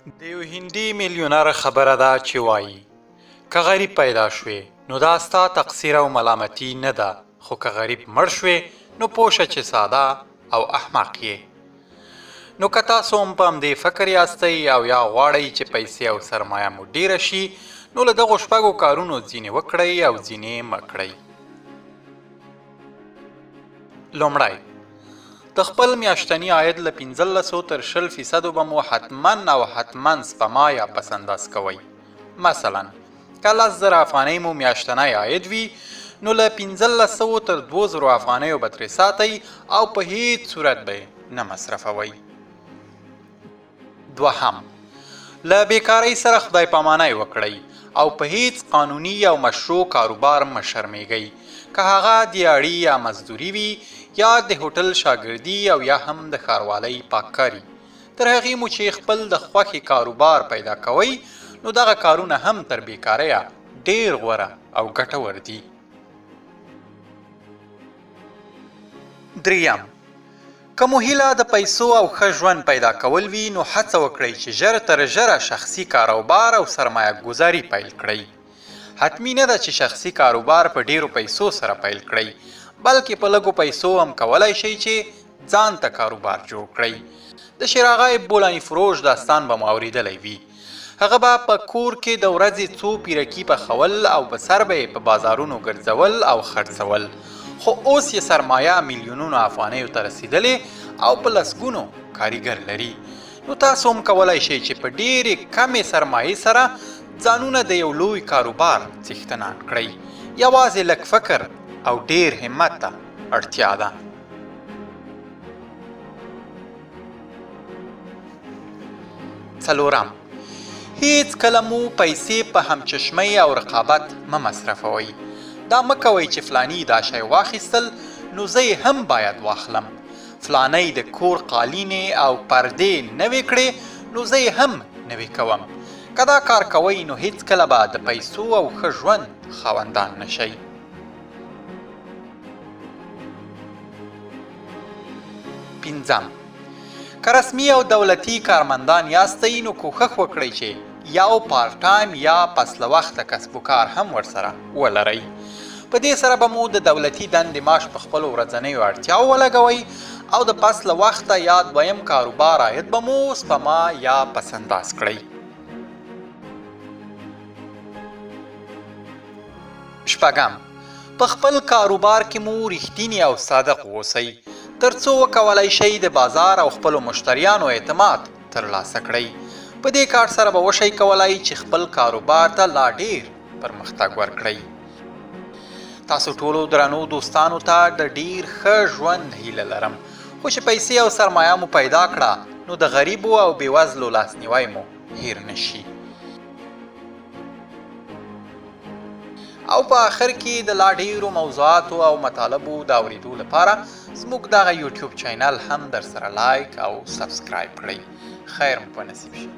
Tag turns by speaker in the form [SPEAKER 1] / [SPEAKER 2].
[SPEAKER 1] د یو هندي میلیونر خبره ده چې وایي که غریب پیدا شوې نو دا ستا تقصیر او ملامتي نه ده، خو که غریب مړ شوې نو پوه چې ساده او احمق یې. نو که تاسو هم په همدې فکر یاستئ او یا غواړئ چې پیسې او سرمایه مو ډیره شي، نو له دغو شپږو کارونو ځینې وکړئ او ځینې مه کړئ. لومړی، د خپل میاشتني عاید له 1500 تر 20% به مو حتما سپما یا پس انداز کوئ. مثلا که 10,000 افغانۍ مو میاشتنی عاید وي نو له 1500 تر 2000 افغانیو به ترې ساتئ او په هیڅ صورت به نه مصرفوئ. دوهم، له بیکارۍ سره خدای پامانۍ وکړئ او په هیڅ قانوني او مشروع کاروبار مه شرمېږئ، که هغه دیاړي یا مزدوري وي یا د هوټل شاګردي او یا هم د ښاروالۍ پاککاري. تر هغې مو چې خپل د خوښې کاروبار پیدا کوئ نو دغه کارونه هم تر بیکاریه ډیر غوره او ګټور دي. دریم، که مو هیله د پیسو او ښه ژوند پیدا کول وي نو هڅه وکړئ چې ژر تر ژره شخصي کاروبار او سرمایه ګذاري پیل کړئ. حتمی نه ده چې شخصي کاروبار په ډیرو پیسو سره پیل کړئ، بلکې په لږو پیسو هم کولی شئ چې ځان ته کاروبار جوړ کړئ. د شیراغای بولاني فروش داستان به مو اورېدلی وي. هغه به په کور کې د ورځې څو پیرکي پخول او په سر به یې په بازارونو ګرځول او خرڅول، خو اوس یې سرمایه میلیونونو افغانیو ته رسېدلې او په لسګونو کاریګر لري. نو تاسو هم کولی شئ چې په ډېرې کمې سرمایې سره ځانونه د یو لوی کاروبار څښتنان کړئ. یوازې لږ فکر او ډیر همت ته اړتیا ده. څلورم، هیڅ کله مو پیسې په همچشمۍ او رقابت مه مصرفوئ. دا مه کوئ چې فلانی دا شی واخیستل نو زه یې هم باید واخلم، فلانی د کور قالینې او پردې نوې کړې نو زه یې هم نوې کوم. که دا کار کوئ نو هیڅ کله به د پیسو او ښه ژوند خاوندان نشئ. پنځم، که رسمي او دولتي کارمندان یاستئ نو کوښښ وکړئ چې یو پارت ټایم یا پس له وخته کسب و کار هم ورسره ولرئ. په دې سره به مو د دولتي دندې معاش په خپلو ورځنیو اړتیاو ولګوئ او د پس له وخته یا دویم کاروبار عاید به مو سپما یا پس انداز کړئ. شپږم، په خپل کاروبار کې مو رښتیني او صادق اوسئ تر څو وکولی شئ د بازار او خپلو مشتریانو اعتماد ترلاسه کړئ. په دې کار سره به وشئ کولی چې خپل کاروبار ته لا ډیر پرمختګ ورکړئ. تاسو ټولو درنو دوستانو ته د ډیر ښه ژوند هیله لرم، خو چې پیسې او سرمایه مو پیدا کړه نو د غریبو او بېوزلو لاسنیوی مو هیر نشي. او په آخر کې د لا ډیرو موضوعاتو او مطالبو د اورېدو لپاره زموږ دغه یوټیوب چینل هم در سره لایک او سبسکرایب کړئ. خیر مو په نصیب شي.